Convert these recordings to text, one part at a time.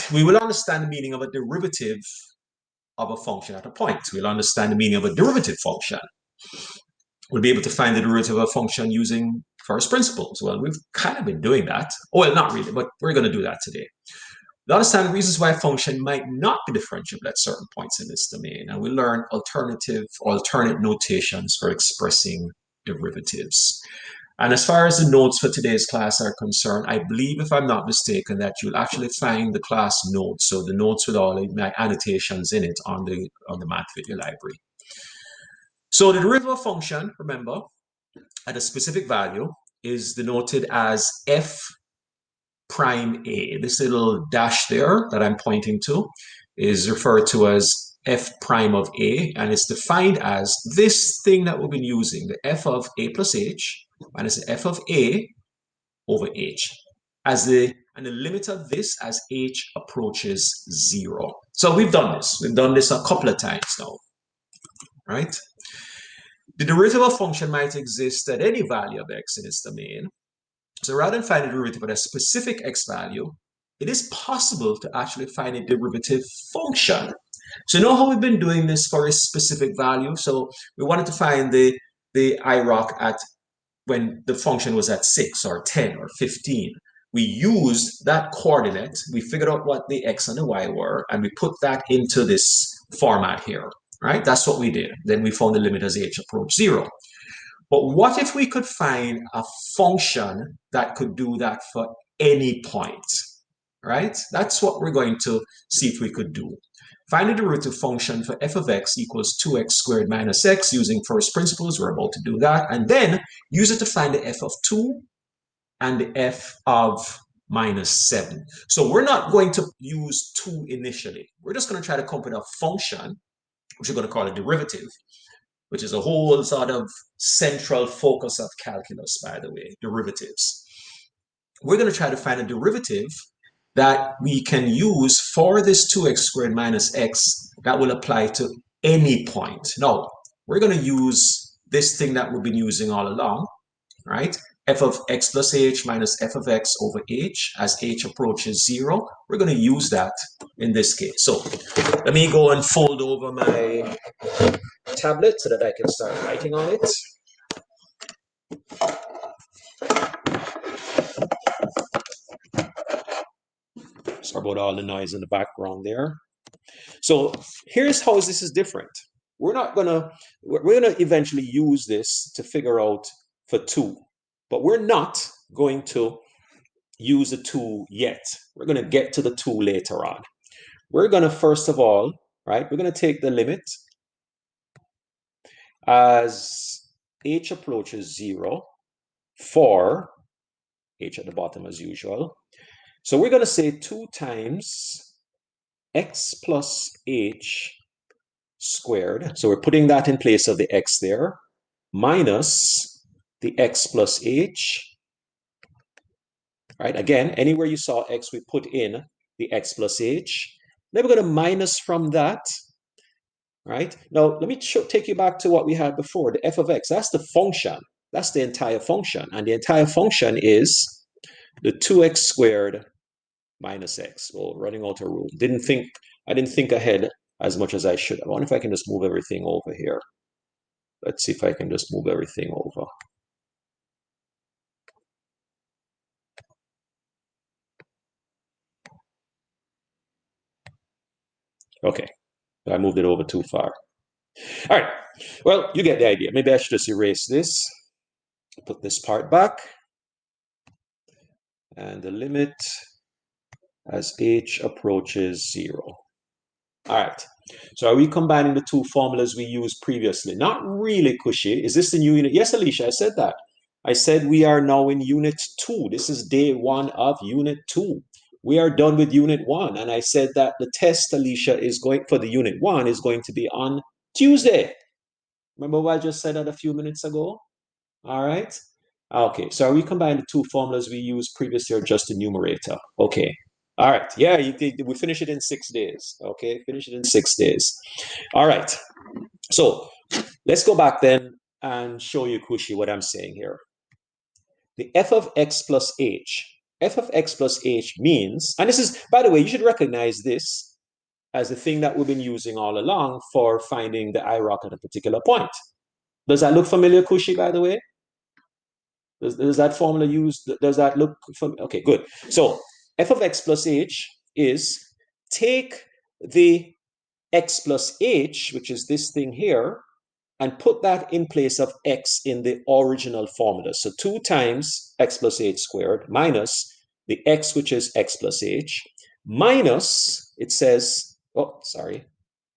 right, we will understand the meaning of a derivative of a function at a point. We'll understand the meaning of a derivative function. We'll be able to find the derivative of a function using first principles. Well, we've kind of been doing that. Well, not really, but we're going to do that today. We'll understand reasons why a function might not be differentiable at certain points in this domain, and we'll learn alternate notations for expressing derivatives. And as far as the notes for today's class are concerned, I believe, if I'm not mistaken, that you'll actually find the class notes, so the notes with all my annotations in it on the Math Video Library. So the derivative function, remember, at a specific value is denoted as f prime a. This little dash there that I'm pointing to is referred to as f prime of a, and it's defined as this thing that we've been using, the f of a plus h minus the f of a over h, and the limit of this as h approaches 0. So we've done this. We've done this a couple of times now, right? The derivative of a function might exist at any value of x in its domain. So rather than find a derivative at a specific x value, it is possible to actually find a derivative function. So you know how we've been doing this for a specific value? So we wanted to find the IROC at when the function was at 6 or 10 or 15. We used that coordinate, we figured out what the x and the y were, and we put that into this format here, right? That's what we did. Then we found the limit as h approached 0. But what if we could find a function that could do that for any point, right? That's what we're going to see if we could do. Find a derivative function for f of x equals 2x squared minus x using first principles. We're about to do that. And then use it to find the f of 2 and the f of minus 7. So we're not going to use 2 initially. We're just going to try to come up with a function, which we're going to call a derivative, which is a whole sort of central focus of calculus, by the way, derivatives. We're going to try to find a derivative that we can use for this 2x squared minus x that will apply to any point. Now, we're going to use this thing that we've been using all along, right? F of x plus h minus f of x over h as h approaches 0. We're going to use that in this case. So let me go and fold over my tablet so that I can start writing on it. Sorry about all the noise in the background there. So here's how this is different. We're gonna eventually use this to figure out for 2, but we're not going to use the 2 yet. We're going to get to the 2 later on. We're going to first of all, right, we're going to take the limit as h approaches 0 for h at the bottom as usual. So we're going to say 2 times x plus h squared. So we're putting that in place of the x there, minus the x plus h. Right? Again, anywhere you saw x, we put in the x plus h. Then we're going to minus from that. Right? Now, let me take you back to what we had before, the f of x. That's the function. That's the entire function. And the entire function is the 2x squared minus x. Well, running out of room. I didn't think ahead as much as I should. I wonder if I can just move everything over here. Let's see if I can just move everything over. Okay, I moved it over too far. All right, well, you get the idea. Maybe I should just erase this. Put this part back. And the limit as h approaches 0. All right, so are we combining the 2 formulas we used previously? Not really, Kushi. Is this the new unit? Yes, Alicia, I said that. I said we are now in unit 2. This is day 1 of unit 2. We are done with unit 1. And I said that the test, Alicia, is going for the unit 1 is going to be on Tuesday. Remember what I just said that a few minutes ago? All right. Okay, so are we combining the 2 formulas we used previously or just the numerator? Okay. All right. Yeah, we finish it in 6 days. Okay, finish it in 6 days. All right. So let's go back then and show you, Kushi, what I'm saying here. The f of x plus h. f of x plus h means, and this is, by the way, you should recognize this as the thing that we've been using all along for finding the IROC at a particular point. Does that look familiar, Kushi, by the way? Does that formula use, does that look familiar? Okay, good. So f of x plus h is take the x plus h, which is this thing here, and put that in place of x in the original formula. So 2 times x plus h squared minus the x, which is x plus h, minus, it says, oh, sorry,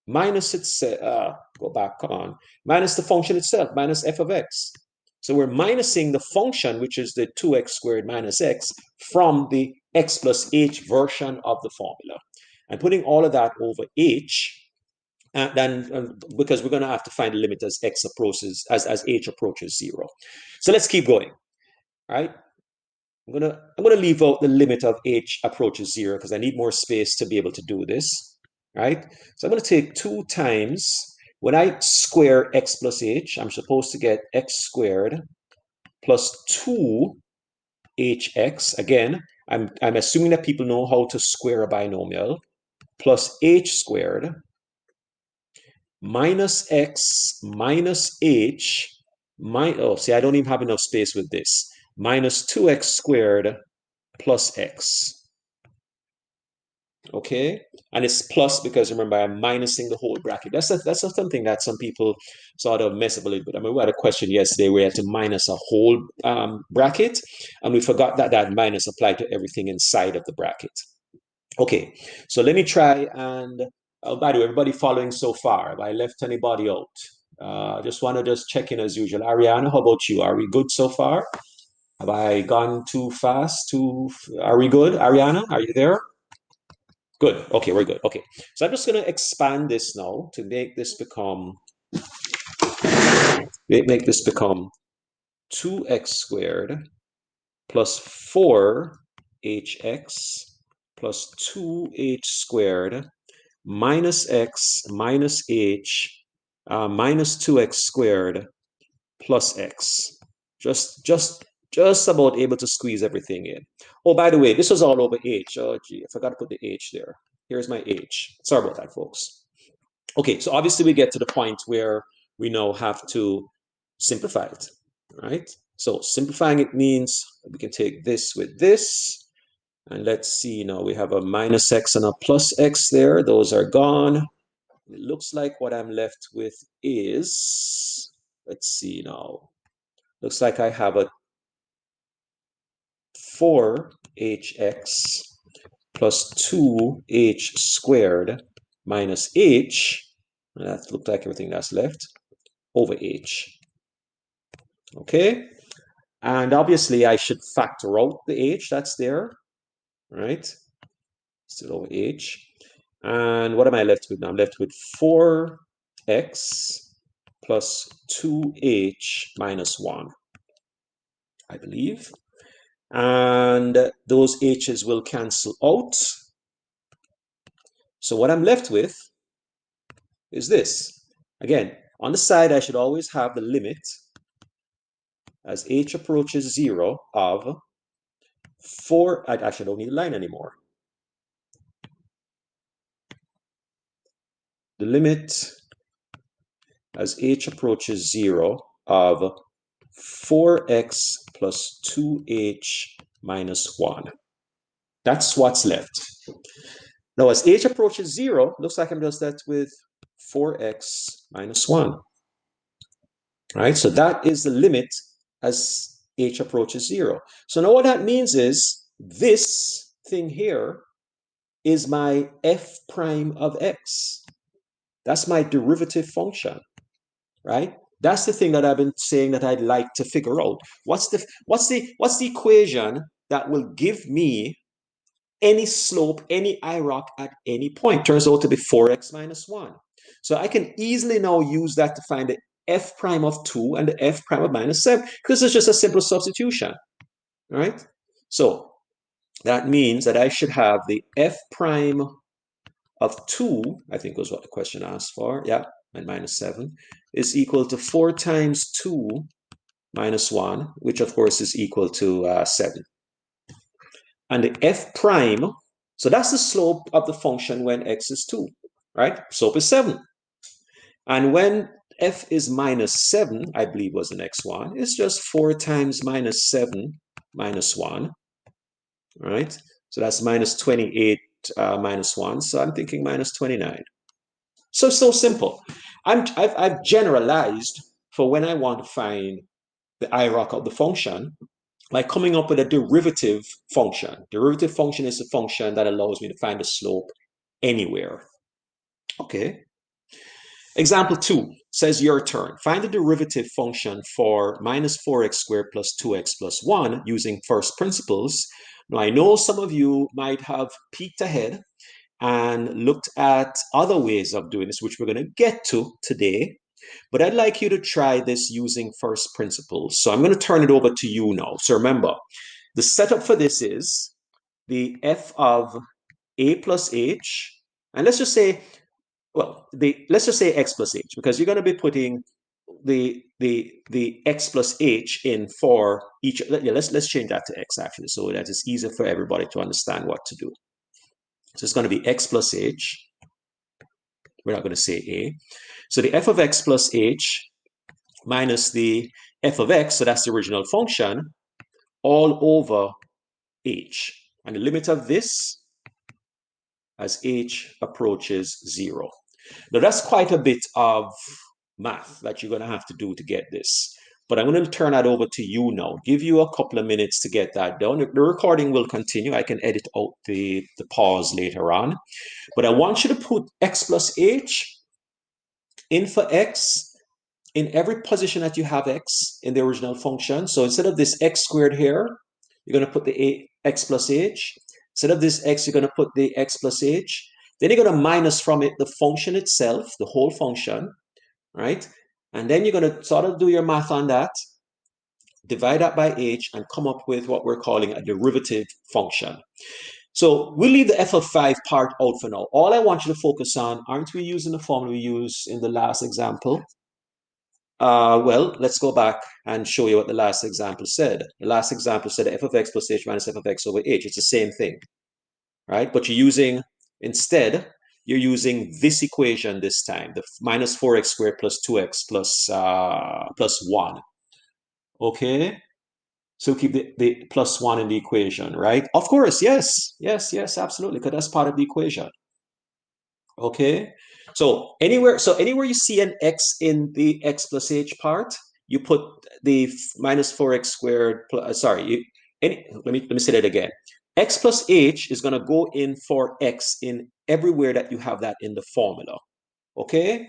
minus, it's, go back, come on, minus the function itself, minus f of x. So we're minusing the function, which is the 2x squared minus x, from the x plus h version of the formula. And putting all of that over h, then because we're going to have to find the limit as x approaches, as h approaches 0. So let's keep going. All right. I'm gonna leave out the limit of h approaches 0 because I need more space to be able to do this. Right? So I'm going to take 2 times, when I square x plus h, I'm supposed to get x squared plus 2hx. Again, I'm assuming that people know how to square a binomial, plus h squared minus x minus h, oh, see, I don't even have enough space with this, minus 2x squared plus x. Okay, and it's plus because remember I'm minusing the whole bracket. That's something that some people sort of mess up a little bit. I mean, we had a question yesterday where we had to minus a whole bracket, and we forgot that that minus applied to everything inside of the bracket. Okay, so let me try and, by the way, everybody following so far? Have I left anybody out? Just want to just check in as usual. Ariana, how about you? Are we good so far? Have I gone too fast? Are we good? Ariana, are you there? Good. Okay, we're good. Okay, so I'm just going to expand this now to make this become 2x squared plus 4hx plus 2h squared minus x minus h minus 2x squared plus x. Just about able to squeeze everything in. Oh, by the way, this was all over h. Oh, gee, I forgot to put the h there. Here's my h. Sorry about that, folks. Okay, so obviously we get to the point where we now have to simplify it, right? So simplifying it means we can take this with this, and let's see, now we have a minus x and a plus x there. Those are gone. It looks like what I'm left with is, let's see now, looks like I have a 4hx plus 2h squared minus h, and that looked like everything that's left, over h. Okay, and obviously I should factor out the h that's there, right? Still over h. And what am I left with now? I'm left with 4x plus 2h minus 1, I believe. And those h's will cancel out. So what I'm left with is this. Again, on the side, I should always have the limit as h approaches 0 of 4, I actually don't need a line anymore. The limit as h approaches 0 of 4x plus 2h minus 1. That's what's left. Now, as h approaches 0, looks like I'm just left with 4x minus 1. Right? So that is the limit as h approaches 0. So now what that means is this thing here is my f prime of x. That's my derivative function, right? That's the thing that I've been saying that I'd like to figure out. What's the equation that will give me any slope, any IROC at any point? Turns out to be 4x minus 1. So I can easily now use that to find the f prime of 2 and the f prime of minus 7, because it's just a simple substitution, right? So that means that I should have the f prime of 2, I think was what the question asked for, yeah, and minus 7, is equal to 4 times 2 minus 1, which of course is equal to 7. And the f prime, so that's the slope of the function when x is 2, right? Slope is 7. And when f is minus 7, I believe was the next one, it's just 4 times minus 7 minus 1, right? So that's minus 28 minus 1. So I'm thinking minus 29. So simple. I've generalized for when I want to find the IROC of the function by coming up with a derivative function. Derivative function is a function that allows me to find the slope anywhere. Okay. Example 2 says your turn. Find the derivative function for minus 4x squared plus 2x plus 1 using first principles. Now, I know some of you might have peeked ahead and looked at other ways of doing this, which we're going to get to today. But I'd like you to try this using first principles. So I'm going to turn it over to you now. So remember, the setup for this is the f of a plus h, and let's just say, well, let's just say x plus h, because you're going to be putting the x plus h in for each. Yeah, let's change that to x actually, so that it's easier for everybody to understand what to do. So it's going to be x plus h. We're not going to say a. So the f of x plus h minus the f of x, so that's the original function, all over h. And the limit of this as h approaches 0. Now that's quite a bit of math that you're going to have to do to get this. But I'm going to turn that over to you now. Give you a couple of minutes to get that done. The recording will continue. I can edit out the pause later on. But I want you to put x plus h in for x in every position that you have x in the original function. So instead of this x squared here, you're going to put the x plus h. Instead of this x, you're going to put the x plus h. Then you're going to minus from it the function itself, the whole function, right? And then you're going to sort of do your math on that, divide that by h, and come up with what we're calling a derivative function. So we'll leave the f of 5 part out for now. All I want you to focus on, aren't we using the formula we used in the last example? Well, let's go back and show you what the last example said. The last example said f of x plus h minus f of x over h. It's the same thing, right? But instead, you're using this equation this time, the minus 4x squared plus 2x plus 1. Okay? So keep the plus 1 in the equation, right? Of course, yes, absolutely, because that's part of the equation. Okay? So anywhere you see an x in the x plus h part, you put the minus 4x squared plus, let me say that again. X plus h is going to go in for x in everywhere that you have that in the formula. Okay?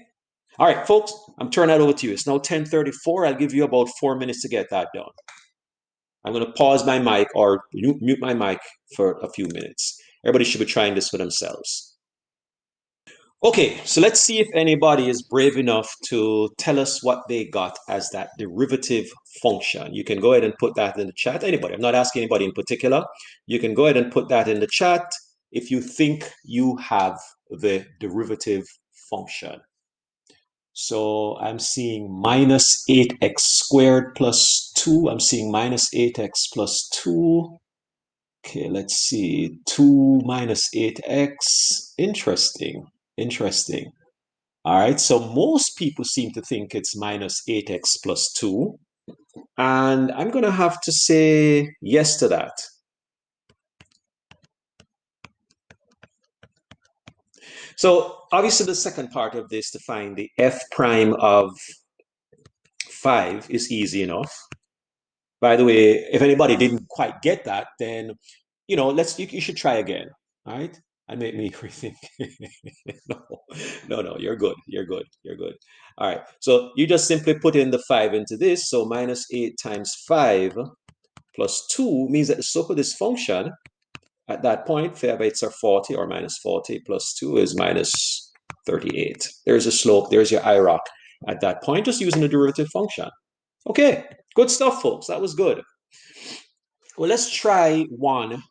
All right, folks, I'm turning that over to you. It's now 10:34. I'll give you about 4 minutes to get that done. I'm going to pause my mic or mute my mic for a few minutes. Everybody should be trying this for themselves. Okay, so let's see if anybody is brave enough to tell us what they got as that derivative function. You can go ahead and put that in the chat. Anybody, I'm not asking anybody in particular. You can go ahead and put that in the chat if you think you have the derivative function. So I'm seeing minus 8x squared plus 2. I'm seeing minus 8x plus 2. Okay, let's see. 2 minus 8x. Interesting. All right, so most people seem to think it's minus 8x plus 2. And I'm going to have to say yes to that. So obviously the second part of this, to find the f prime of 5, is easy enough. By the way, if anybody didn't quite get that, then, you should try again, all right? And make me rethink. No, you're good. All right, so you just simply put in the 5 into this. So minus 8 times 5 plus 2 means that the slope of this function at that point, 5 8s are 40, or minus 40 plus 2 is minus 38. There's a slope. There's your IROC at that point, just using the derivative function. Okay, good stuff, folks. That was good. Well, let's try one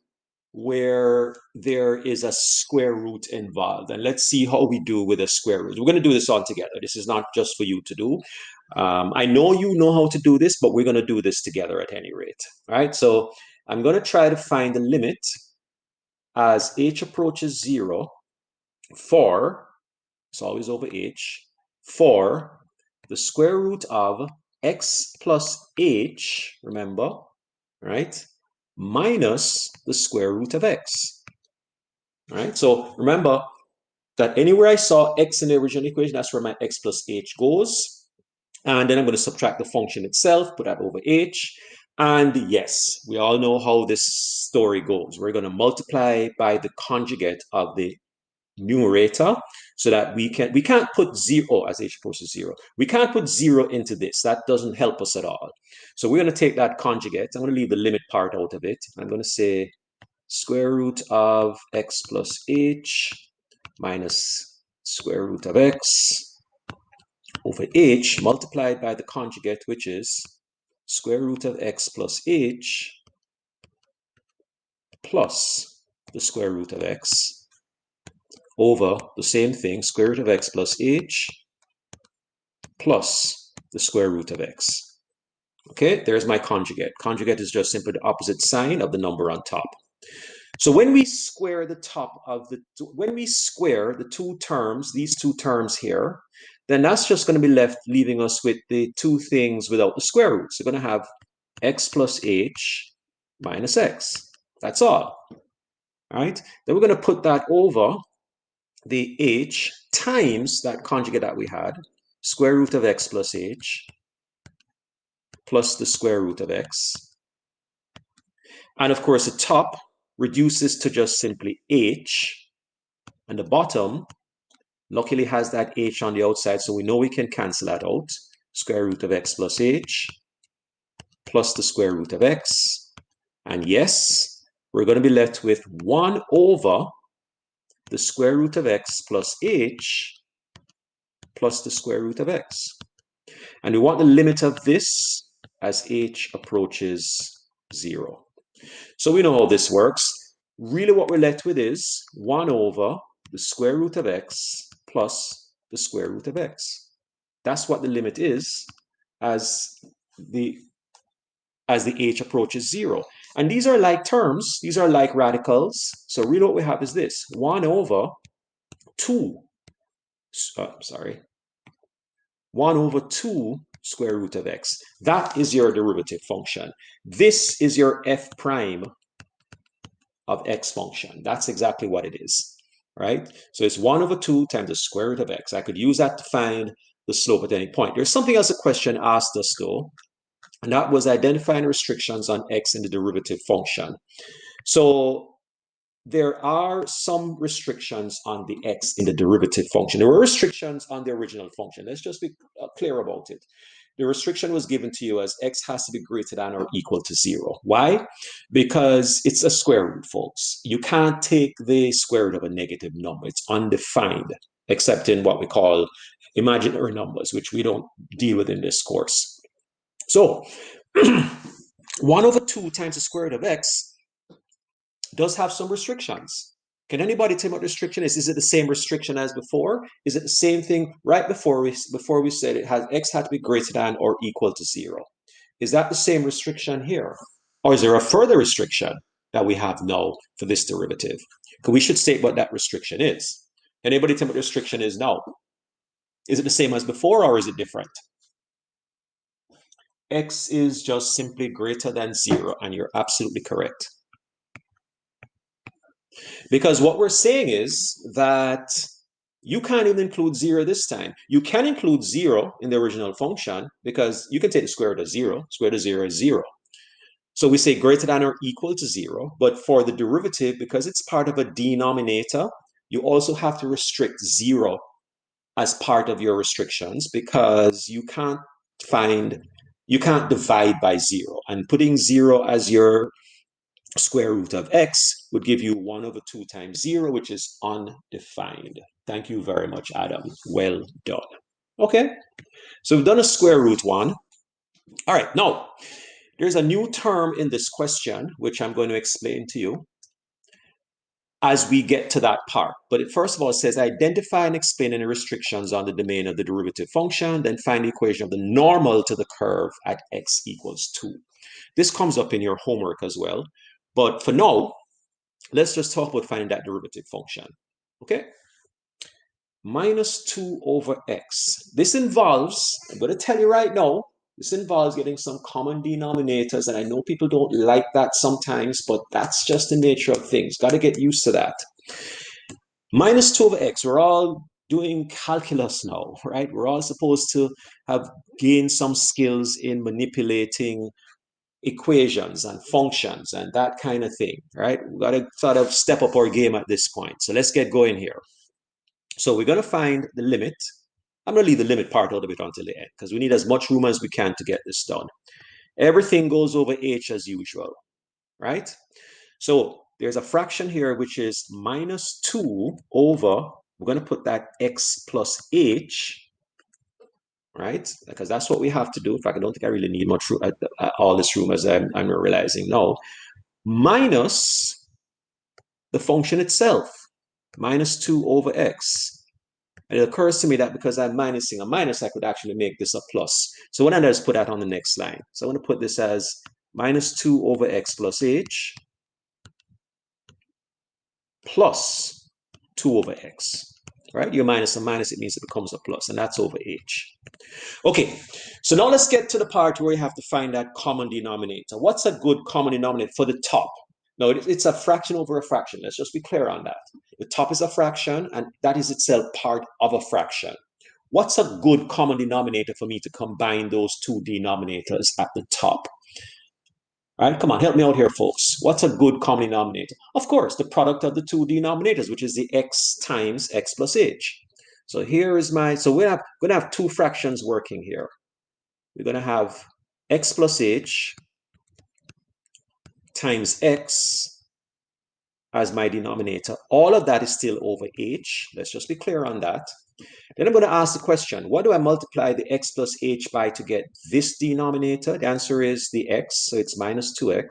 where there is a square root involved, and let's see how we do with a square root. We're going to do this all together. This is not just for you to do. I know you know how to do this, but we're going to do this together at any rate. All right, so I'm going to try to find the limit as h approaches 0 for, it's always over h, for the square root of x plus h, remember, right, minus the square root of x. All right, so remember that anywhere I saw x in the original equation, that's where my x plus h goes. And then I'm going to subtract the function itself, put that over h. And yes, we all know how this story goes. We're going to multiply by the conjugate of the numerator so that we can't put 0 as h approaches 0. We can't put 0 into this. That doesn't help us at all. So we're going to take that conjugate. I'm going to leave the limit part out of it. I'm going to say square root of x plus h minus square root of x over h multiplied by the conjugate, which is square root of x plus h plus the square root of x over the same thing, square root of x plus h plus the square root of x. Okay, there's my conjugate. Conjugate is just simply the opposite sign of the number on top. So when we square the two terms, these two terms here, then that's just going to be left leaving us with the two things without the square roots. We're going to have x plus h minus x. That's all. All right. Then we're going to put that over the h times that conjugate that we had, square root of x plus h plus the square root of x. And of course, the top reduces to just simply h, and the bottom luckily has that h on the outside, so we know we can cancel that out. Square root of x plus h plus the square root of x. And yes, we're going to be left with 1 over the square root of x plus h plus the square root of x. And we want the limit of this as h approaches 0. So we know how this works. Really what we're left with is 1 over the square root of x plus the square root of x. That's what the limit is as the h approaches 0. And these are like terms. These are like radicals. So really what we have is this. 1 over 2. 1 over 2 square root of x. That is your derivative function. This is your f prime of x function. That's exactly what it is, right? So it's 1 over 2 times the square root of x. I could use that to find the slope at any point. There's something else the question asked us though, and that was identifying restrictions on x in the derivative function. So there are some restrictions on the x in the derivative function. There were restrictions on the original function. Let's just be clear about it. The restriction was given to you as x has to be greater than or equal to 0. Why? Because it's a square root, folks. You can't take the square root of a negative number. It's undefined, except in what we call imaginary numbers, which we don't deal with in this course. So 1 over 2 times the square root of x does have some restrictions. Can anybody tell me what restriction is? Is it the same restriction as before? Is it the same thing right before we said it has x had to be greater than or equal to 0? Is that the same restriction here? Or is there a further restriction that we have now for this derivative? Because we should state what that restriction is. Anybody tell me what the restriction is now? Is it the same as before or is it different? X is just simply greater than 0, and you're absolutely correct. Because what we're saying is that you can't even include 0 this time. You can include 0 in the original function because you can take the square root of 0. Square root of 0 is 0. So we say greater than or equal to 0. But for the derivative, because it's part of a denominator, you also have to restrict 0 as part of your restrictions because you can't divide by 0. And putting 0 as your square root of x would give you 1 over 2 times 0, which is undefined. Thank you very much, Adam. Well done. Okay, so we've done a square root one. All right, now, there's a new term in this question, which I'm going to explain to you as we get to that part. But it first of all says identify and explain any restrictions on the domain of the derivative function, then find the equation of the normal to the curve at x equals 2. This comes up in your homework as well. But for now, let's just talk about finding that derivative function. Okay? Minus 2 over x. This involves, I'm going to tell you right now, this involves getting some common denominators, and I know people don't like that sometimes, but that's just the nature of things. Got to get used to that. Minus 2 over x, we're all doing calculus now, right? We're all supposed to have gained some skills in manipulating equations and functions and that kind of thing, right? We've got to sort of step up our game at this point. So let's get going here. So we're going to find the limit. I'm going to leave the limit part out of it until the end because we need as much room as we can to get this done. Everything goes over h as usual, right? So there's a fraction here which is minus 2 over, we're going to put that x plus h, right? Because that's what we have to do. In fact, I don't think I really need much room, all this room as I'm realizing now. Minus the function itself, minus 2 over x. And it occurs to me that because I'm minusing a minus, I could actually make this a plus. So what I do is put that on the next line. So I'm going to put this as minus 2 over x plus h plus 2 over x. Right? You're minus a minus, it means it becomes a plus, and that's over h. Okay, so now let's get to the part where you have to find that common denominator. What's a good common denominator for the top? No, it's a fraction over a fraction. Let's just be clear on that. The top is a fraction, and that is itself part of a fraction. What's a good common denominator for me to combine those two denominators at the top? All right, come on, help me out here, folks. What's a good common denominator? Of course, the product of the two denominators, which is the x times x plus h. So here is my, so we're going to have two fractions working here. We're going to have x plus h times x as my denominator. All of that is still over h. Let's just be clear on that. Then I'm going to ask the question, what do I multiply the x plus h by to get this denominator? The answer is the x, so it's minus 2x.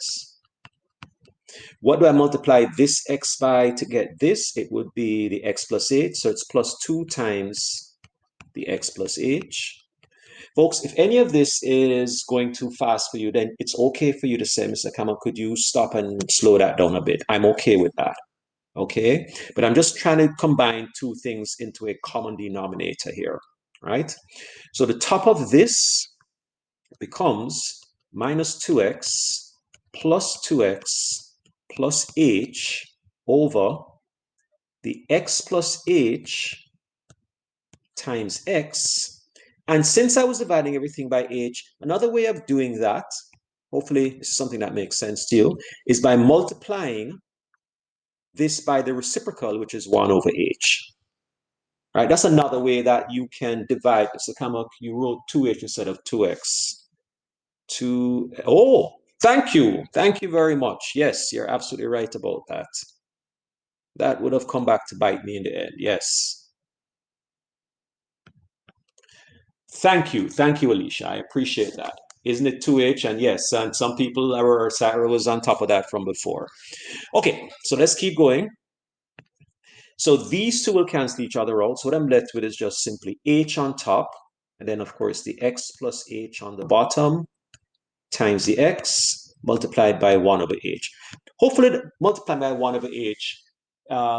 What do I multiply this x by to get this? It would be the x plus h, so it's plus 2 times the x plus h. Folks, if any of this is going too fast for you, then it's okay for you to say, Mr. Kamal, could you stop and slow that down a bit? I'm okay with that. Okay, but I'm just trying to combine two things into a common denominator here, right? So the top of this becomes minus 2x plus 2x plus h over the x plus h times x. And since I was dividing everything by h, another way of doing that, hopefully this is something that makes sense to you, is by multiplying this by the reciprocal, which is 1 over h. Right, that's another way that you can divide. So come up, you wrote 2h instead of 2x. Oh, thank you. Thank you very much. Yes, you're absolutely right about that. That would have come back to bite me in the end. Yes. Thank you. Thank you, Alicia. I appreciate that. Isn't it 2h? And yes, and some people, Sarah was on top of that from before. Okay, so let's keep going. So these two will cancel each other out. So what I'm left with is just simply h on top, and then of course the x plus h on the bottom times the x multiplied by 1 over h. Hopefully multiplied by 1 over h,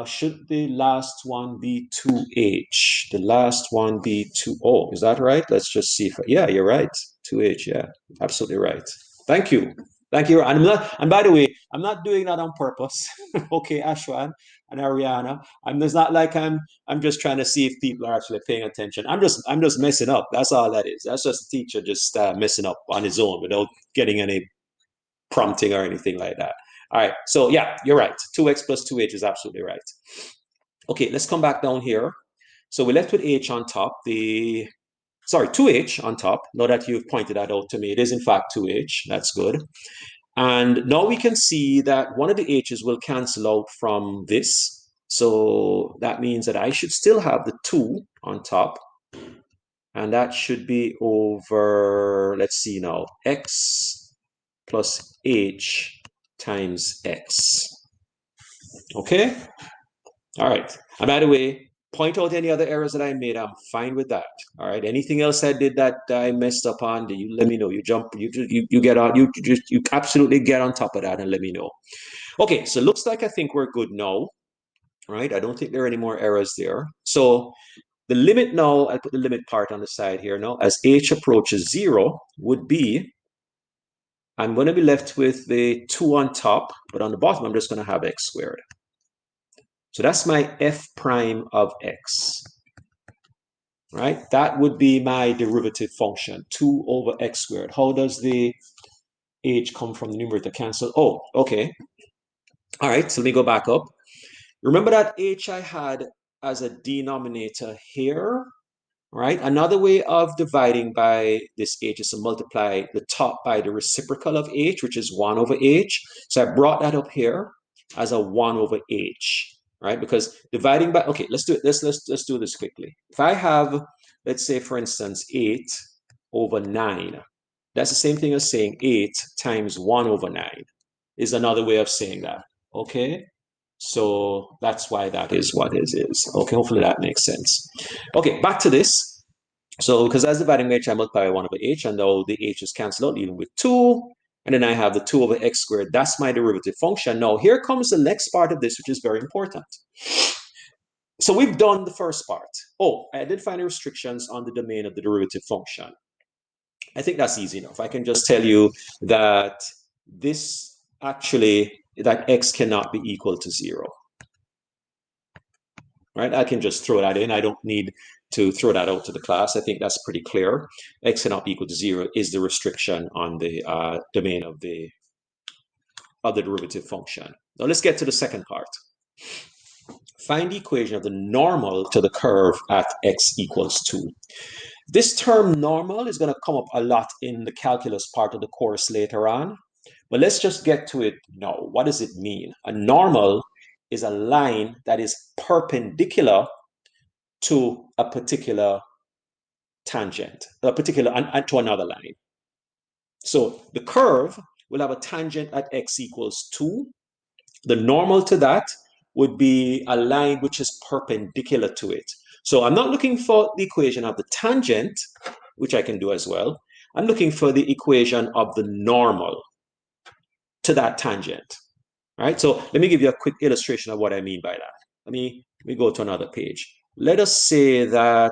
should the last one be 2h? The last one be 2, oh, is that right? Let's just see if, yeah, you're right. 2h, yeah, absolutely right. Thank you. Thank you. And by the way, I'm not doing that on purpose. Okay, Ashwan and Ariana. It's not like I'm just trying to see if people are actually paying attention. I'm just messing up. That's all that is. That's just the teacher just messing up on his own without getting any prompting or anything like that. All right. So yeah, you're right. 2x plus 2h is absolutely right. Okay, let's come back down here. So we're left with h on top. 2h on top. Now that you've pointed that out to me, it is in fact 2h. That's good. And now we can see that one of the h's will cancel out from this. So that means that I should still have the 2 on top. And that should be over, let's see now, x plus h times x. Okay? All right. And by the way, Point out any other errors that I made. I'm fine with that. All right. Anything else I did that I messed up on, you let me know. You jump, you get on, you absolutely get on top of that and let me know. Okay, so looks like I think we're good now. Right? I don't think there are any more errors there. So the limit now, I put the limit part on the side here now, as h approaches 0 would be, I'm going to be left with the 2 on top, but on the bottom, I'm just going to have x squared. So that's my f prime of x, right? That would be my derivative function, 2 over x squared. How does the h come from the numerator cancel? Oh, okay. All right, so let me go back up. Remember that h I had as a denominator here, right? Another way of dividing by this h is to multiply the top by the reciprocal of h, which is 1 over h. So I brought that up here as a 1 over h, right? Because dividing by, okay, let's do it. Let's do this quickly. If I have, let's say, for instance, 8 over 9, that's the same thing as saying 8 times 1 over 9 is another way of saying that, okay? So that's why that is what it is. Okay, hopefully that makes sense. Okay, back to this. So because as dividing by h, I multiply by 1 over h, and now the h is cancelled out, leaving with 2. And then I have the 2 over x squared. That's my derivative function. Now here comes the next part of this, which is very important. So we've done the first part. Oh, I did find the restrictions on the domain of the derivative function. I think that's easy enough. I can just tell you that this actually, that x cannot be equal to 0. Right? I can just throw that in. I don't need to throw that out to the class. I think that's pretty clear. X cannot be equal to 0 is the restriction on the domain of the derivative function. Now let's get to the second part. Find the equation of the normal to the curve at x equals 2. This term normal is going to come up a lot in the calculus part of the course later on. But let's just get to it now. What does it mean? A normal is a line that is perpendicular to a particular tangent, to another line. So the curve will have a tangent at x equals 2. The normal to that would be a line which is perpendicular to it. So I'm not looking for the equation of the tangent, which I can do as well. I'm looking for the equation of the normal to that tangent. Right? So let me give you a quick illustration of what I mean by that. Let me go to another page. Let us say that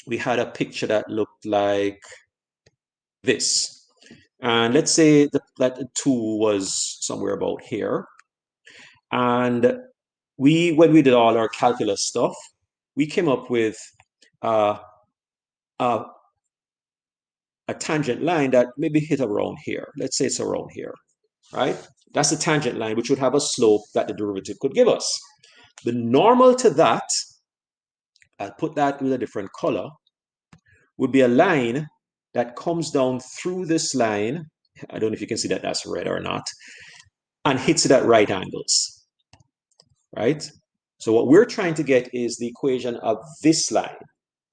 we had a picture that looked like this. And let's say that the 2 was somewhere about here. And when we did all our calculus stuff, we came up with a tangent line that maybe hit around here. Let's say it's around here, right? That's a tangent line which would have a slope that the derivative could give us. The normal to that, I'll put that with a different color, would be a line that comes down through this line. I don't know if you can see that that's red or not, and hits it at right angles, right? So what we're trying to get is the equation of this line,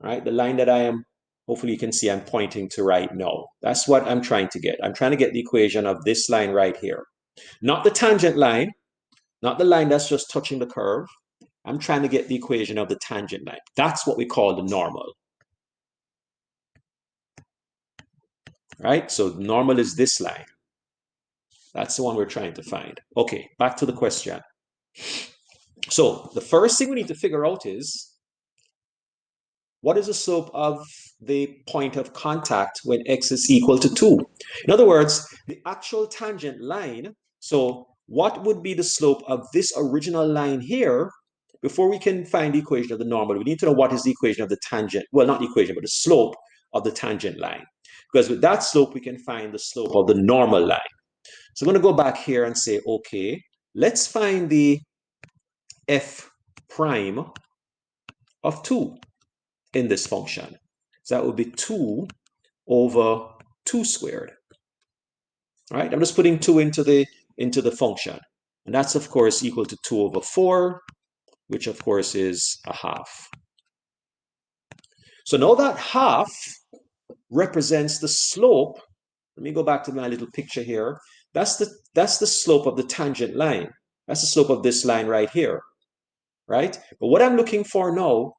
right? The line that I am, hopefully you can see I'm pointing to right now. That's what I'm trying to get. I'm trying to get the equation of this line right here. Not the tangent line, not the line that's just touching the curve. I'm trying to get the equation of the tangent line. That's what we call the normal. Right? So normal is this line. That's the one we're trying to find. Okay, back to the question. So the first thing we need to figure out is, what is the slope of the point of contact when x is equal to 2? In other words, the actual tangent line. So what would be the slope of this original line here? Before we can find the equation of the normal, we need to know what is the equation of the tangent. Well, not the equation, but the slope of the tangent line. Because with that slope, we can find the slope of the normal line. So I'm going to go back here and say, okay, let's find the f prime of 2 in this function. So that would be 2 over 2 squared. All right, I'm just putting 2 into the function. And that's, of course, equal to 2 over 4, which, of course, is a half. So now that half represents the slope. Let me go back to my little picture here. That's the slope of the tangent line. That's the slope of this line right here. right? But what I'm looking for now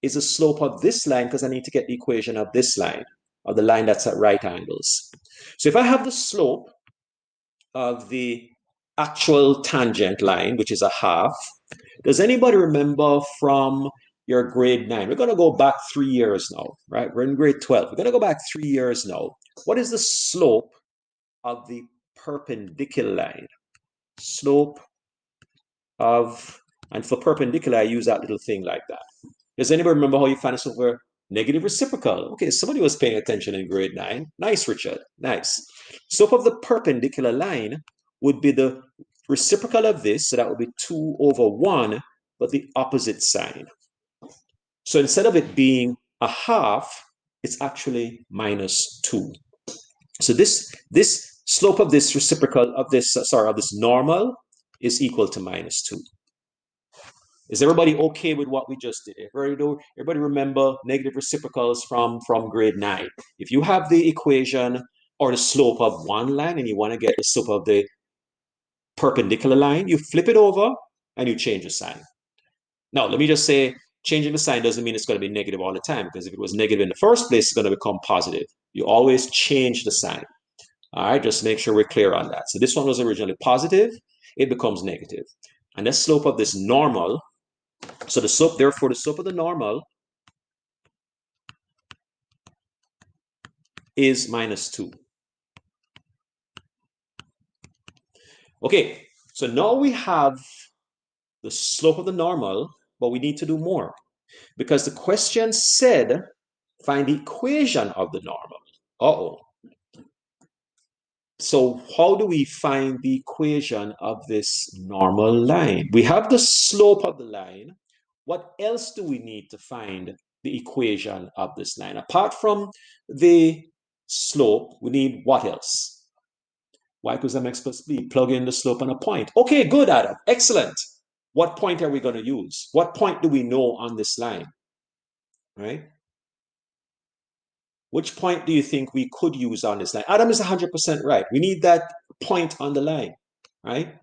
is the slope of this line because I need to get the equation of this line, of the line that's at right angles. So if I have the slope of the actual tangent line, which is a half, does anybody remember from your grade 9? We're going to go back 3 years now, right? We're in grade 12. We're going to go back 3 years now. What is the slope of the perpendicular line? Slope of, and for perpendicular, I use that little thing like that. Does anybody remember how you find this over negative reciprocal? Okay, somebody was paying attention in grade 9. Nice, Richard. Nice. Slope of the perpendicular line would be the reciprocal of this, so that would be 2 over 1, but the opposite sign. So instead of it being a half, it's actually minus 2. So this slope of this reciprocal of this, of this normal is equal to minus 2. Is everybody okay with what we just did? Everybody remember negative reciprocals from grade 9. If you have the equation or the slope of one line and you want to get the slope of the perpendicular line, you flip it over and you change the sign. Now, let me just say, changing the sign doesn't mean it's going to be negative all the time, because if it was negative in the first place, it's going to become positive. You always change the sign. All right, just make sure we're clear on that. So this one was originally positive, it becomes negative. And the slope of this normal, so the slope, therefore, the slope of the normal is minus 2. Okay, so now we have the slope of the normal, but we need to do more, because the question said find the equation of the normal. Uh-oh. So how do we find the equation of this normal line? We have the slope of the line. What else do we need to find the equation of this line? Apart from the slope, we need what else? Y equals mx plus b. Plug in the slope and a point. Okay, good, Adam. Excellent. What point are we going to use? What point do we know on this line? Right? Which point do you think we could use on this line? Adam is 100% right. We need that point on the line, right?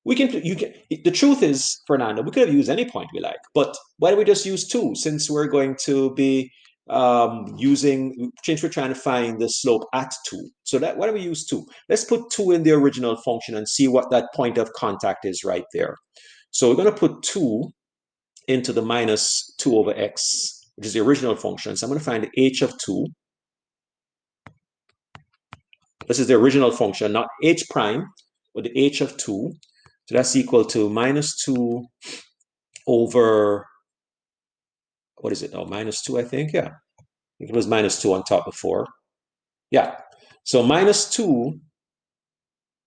The truth is, Fernando, we could have used any point we like, but why don't we just use 2, since we're going to be since we're trying to find the slope at 2. So why don't we use 2? Let's put 2 in the original function and see what that point of contact is right there. So we're going to put 2 into the minus 2 over x, which is the original function. So I'm going to find the h of 2. This is the original function, not h prime, but the h of 2. So that's equal to minus 2 over, what is it now? Minus 2, I think. Yeah. I think it was minus 2 on top before. Yeah. So minus 2,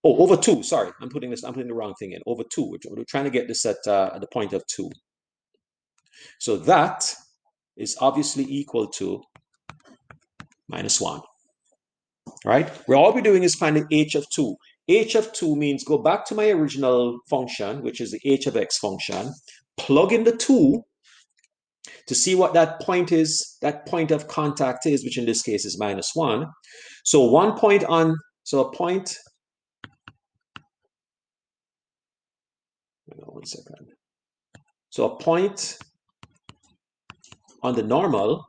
over 2. Sorry, I'm putting the wrong thing in. Over 2. We're trying to get this at the point of 2. So that is obviously equal to minus 1. Right? Where all we're doing is finding h of 2. H of 2 means go back to my original function, which is the h of x function, plug in the 2 to see what that point is, that point of contact is, which in this case is minus 1. So a point, one second. So a point on the normal,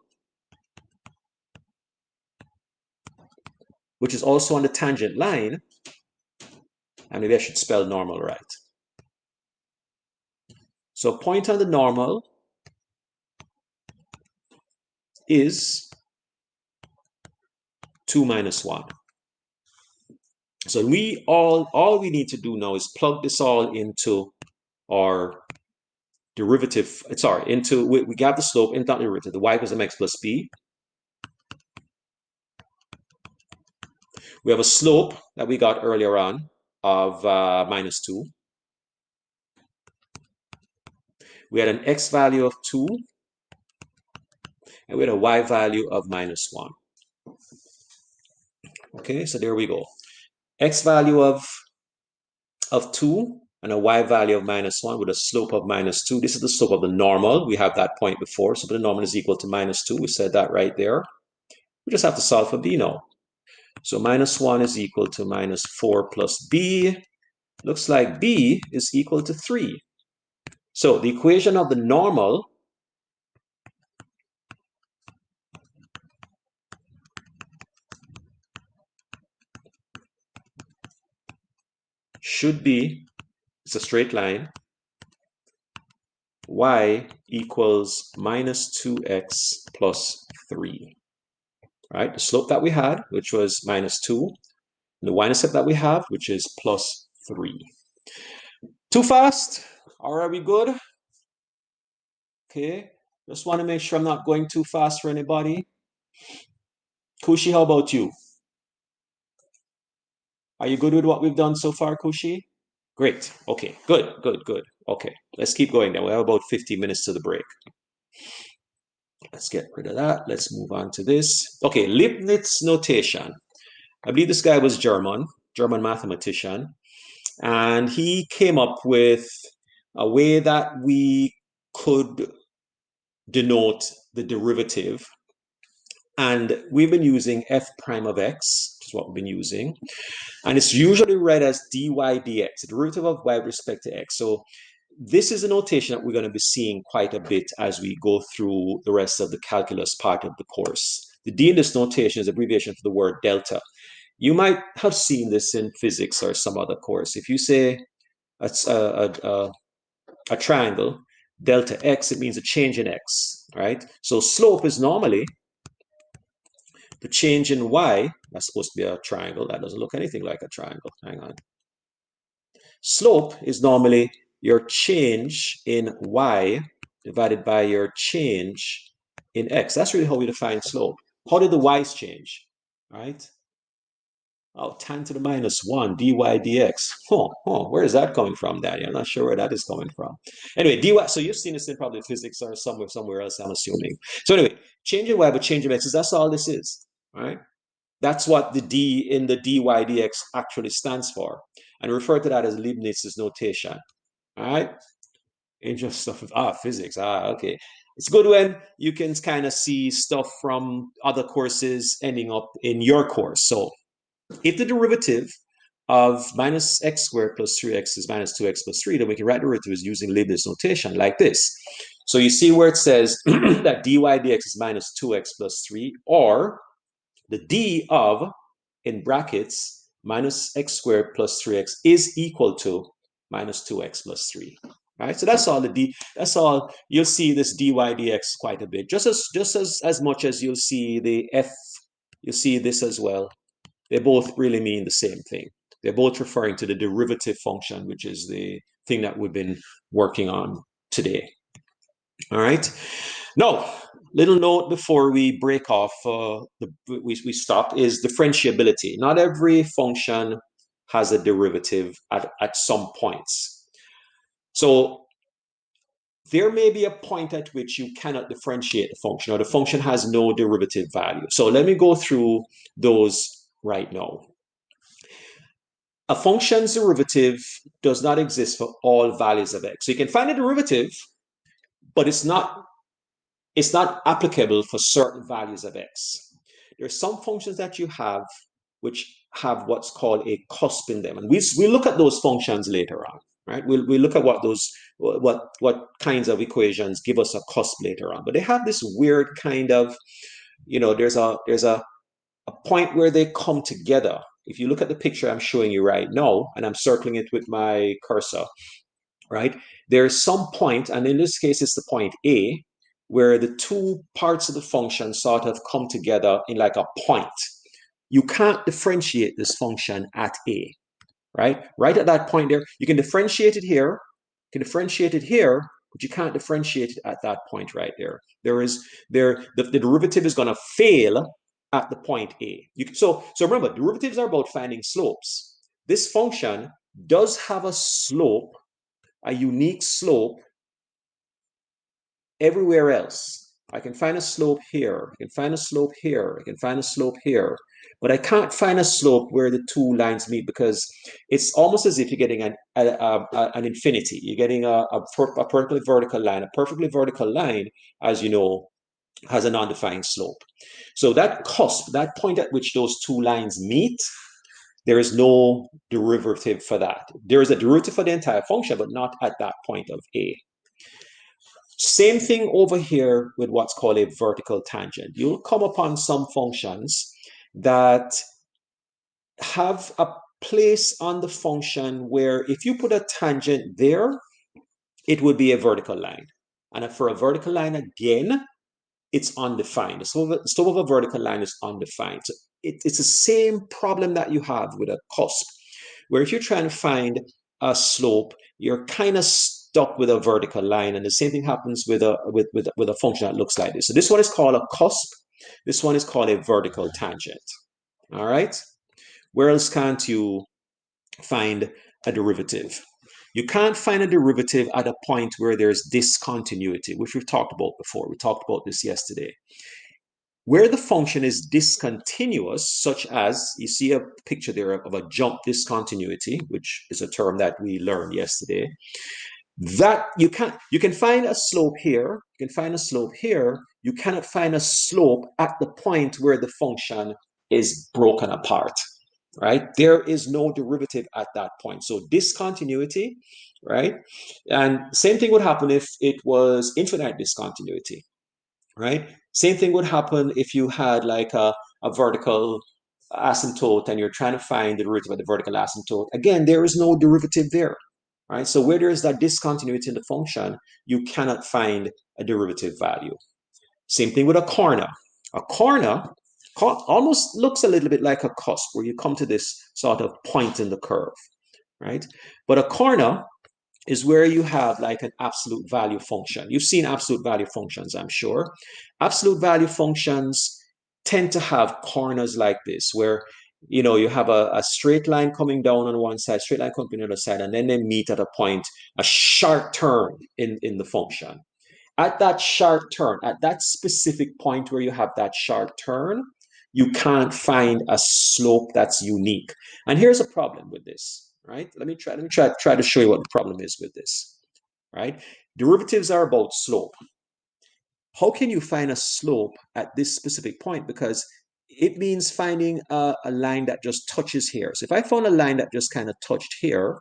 which is also on the tangent line, and maybe I should spell normal right. So a point on the normal is 2 minus 1. So all we need to do now is plug this all into our derivative. Sorry, we got the slope into the derivative, the y equals mx plus b. We have a slope that we got earlier on of minus 2. We had an x value of 2, and we had a y value of minus 1. Okay, so there we go. X value of 2 and a y value of minus 1 with a slope of minus 2. This is the slope of the normal. We have that point before, so the normal is equal to minus 2. We said that right there. We just have to solve for b now. So minus 1 is equal to minus 4 plus b. Looks like b is equal to 3. So the equation of the normal should be, it's a straight line, y equals minus 2x plus 3. Right? The slope that we had, which was minus 2, and the y-intercept that we have, which is plus 3. Too fast? Or are we good? Okay. Just want to make sure I'm not going too fast for anybody. Kushi, how about you? Are you good with what we've done so far, Kushi? Great. Okay. Good, good, good. Okay. Let's keep going then. We have about 50 minutes to the break. Let's get rid of that. Let's move on to this. Okay, Leibniz notation. I believe this guy was German mathematician. And he came up with a way that we could denote the derivative. And we've been using f prime of x, which is what we've been using. And it's usually read as dy dx, the derivative of y with respect to x. So this is a notation that we're going to be seeing quite a bit as we go through the rest of the calculus part of the course. The d in this notation is abbreviation for the word delta. You might have seen this in physics or some other course. If you say a triangle, delta x, it means a change in x, right? So slope is normally the change in y. That's supposed to be a triangle. That doesn't look anything like a triangle. Hang on. Slope is normally your change in y divided by your change in x. That's really how we define slope. How did the y's change, right? Oh, tan to the minus 1 dy dx. Where is that coming from, Danny? I'm not sure where that is coming from. Anyway, dy, so you've seen this in probably physics or somewhere else, I'm assuming. So anyway, change in y, but change in x, that's all this is, right? That's what the d in the dy dx actually stands for. And refer to that as Leibniz's notation, all right? Interest stuff, physics, okay. It's good when you can kind of see stuff from other courses ending up in your course. So if the derivative of minus x squared plus 3x is minus 2x plus 3, then we can write derivatives using Leibniz notation like this. So you see where it says that dy dx is minus 2x plus 3, or the d of, in brackets, minus x squared plus 3x is equal to minus 2x plus 3. Right? So that's all the d, that's all. You'll see this dy dx quite a bit, just as much as you'll see the f, you'll see this as well. They both really mean the same thing. They're both referring to the derivative function, which is the thing that we've been working on today. All right. Now, little note before we break off, we stop, is differentiability. Not every function has a derivative at some points. So there may be a point at which you cannot differentiate the function, or the function has no derivative value. So let me go through those right now. A function's derivative does not exist for all values of x. So you can find a derivative, but it's not applicable for certain values of x. There are some functions that you have which have what's called a cusp in them, and we look at those functions later on, right? We'll look at what kinds of equations give us a cusp later on. But they have this weird kind of, there's a point where they come together. If you look at the picture I'm showing you right now, and I'm circling it with my cursor, right? There's some point, and in this case, it's the point A, where the two parts of the function sort of come together in like a point. You can't differentiate this function at A, right? Right at that point there, you can differentiate it here, but you can't differentiate it at that point right there. The derivative is going to fail at the point A. So remember, derivatives are about finding slopes. This function does have a slope, a unique slope everywhere else. I can find a slope here, I can find a slope here, I can find a slope here, but I can't find a slope where the two lines meet, because it's almost as if you're getting an infinity. You're getting a perfectly vertical line. A perfectly vertical line, as you know, has a non-defined slope. So that cusp, that point at which those two lines meet, there is no derivative for that. There is a derivative for the entire function, but not at that point of A. Same thing over here with what's called a vertical tangent. You'll come upon some functions that have a place on the function where if you put a tangent there, it would be a vertical line. And for a vertical line, again, it's undefined. So the slope of a vertical line is undefined. So it's the same problem that you have with a cusp, where if you're trying to find a slope, you're kind of stuck with a vertical line. And the same thing happens with a function that looks like this. So this one is called a cusp. This one is called a vertical tangent. All right. Where else can't you find a derivative? You can't find a derivative at a point where there's discontinuity, which we've talked about before. We talked about this yesterday. Where the function is discontinuous, such as you see a picture there of a jump discontinuity, which is a term that we learned yesterday, that you can find a slope here, you can find a slope here, you cannot find a slope at the point where the function is broken apart. Right? There is no derivative at that point. So discontinuity, right? And same thing would happen if it was infinite discontinuity, right? Same thing would happen if you had like a vertical asymptote and you're trying to find the derivative of the vertical asymptote. Again, there is no derivative there, right? So where there is that discontinuity in the function, you cannot find a derivative value. Same thing with a corner. A corner almost looks a little bit like a cusp where you come to this sort of point in the curve, right? But a corner is where you have like an absolute value function. You've seen absolute value functions, I'm sure. Absolute value functions tend to have corners like this, where you have a straight line coming down on one side, straight line coming on the other side, and then they meet at a point, a sharp turn in the function. At that sharp turn, at that specific point where you have that sharp turn, you can't find a slope that's unique. And here's a problem with this, right? Let me try to show you what the problem is with this, right? Derivatives are about slope. How can you find a slope at this specific point? Because it means finding a line that just touches here. So if I found a line that just kind of touched here,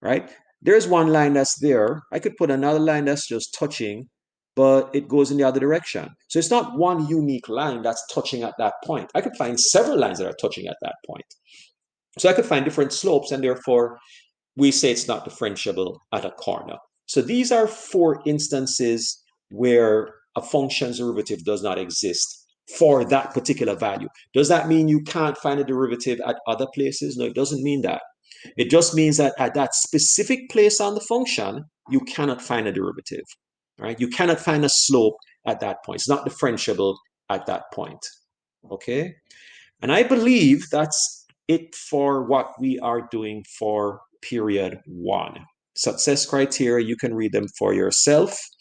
right? There's one line that's there. I could put another line that's just touching, but it goes in the other direction. So it's not one unique line that's touching at that point. I could find several lines that are touching at that point. So I could find different slopes, and therefore we say it's not differentiable at a corner. So these are 4 instances where a function's derivative does not exist for that particular value. Does that mean you can't find a derivative at other places? No, it doesn't mean that. It just means that at that specific place on the function, you cannot find a derivative, right? You cannot find a slope at that point. It's not differentiable at that point, okay? And I believe that's it for what we are doing for period 1. Success criteria, you can read them for yourself.